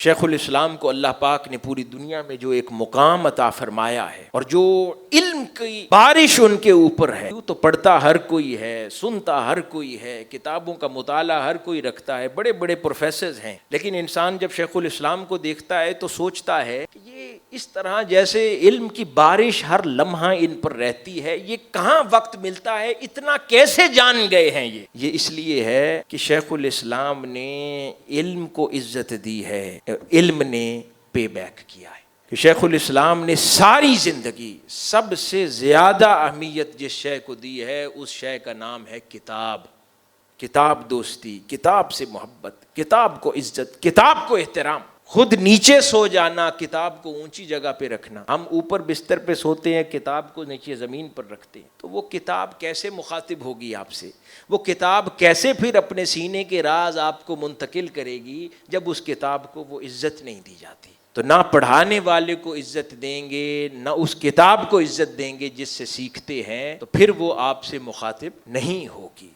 شیخ الاسلام کو اللہ پاک نے پوری دنیا میں جو ایک مقام عطا فرمایا ہے اور جو علم کی بارش ان کے اوپر ہے، تو پڑھتا ہر کوئی ہے، سنتا ہر کوئی ہے، کتابوں کا مطالعہ ہر کوئی رکھتا ہے، بڑے بڑے پروفیسرز ہیں، لیکن انسان جب شیخ الاسلام کو دیکھتا ہے تو سوچتا ہے کہ یہ اس طرح جیسے علم کی بارش ہر لمحہ ان پر رہتی ہے، یہ کہاں وقت ملتا ہے، اتنا کیسے جان گئے ہیں یہ اس لیے ہے کہ شیخ الاسلام نے علم کو عزت دی ہے، علم نے پے بیک کیا ہے کہ شیخ الاسلام نے ساری زندگی سب سے زیادہ اہمیت جس شے کو دی ہے اس شے کا نام ہے کتاب۔ کتاب دوستی، کتاب سے محبت، کتاب کو عزت، کتاب کو احترام، خود نیچے سو جانا، کتاب کو اونچی جگہ پہ رکھنا۔ ہم اوپر بستر پہ سوتے ہیں، کتاب کو نیچے زمین پر رکھتے ہیں، تو وہ کتاب کیسے مخاطب ہوگی آپ سے؟ وہ کتاب کیسے پھر اپنے سینے کے راز آپ کو منتقل کرے گی جب اس کتاب کو وہ عزت نہیں دی جاتی؟ تو نہ پڑھانے والے کو عزت دیں گے، نہ اس کتاب کو عزت دیں گے جس سے سیکھتے ہیں، تو پھر وہ آپ سے مخاطب نہیں ہوگی۔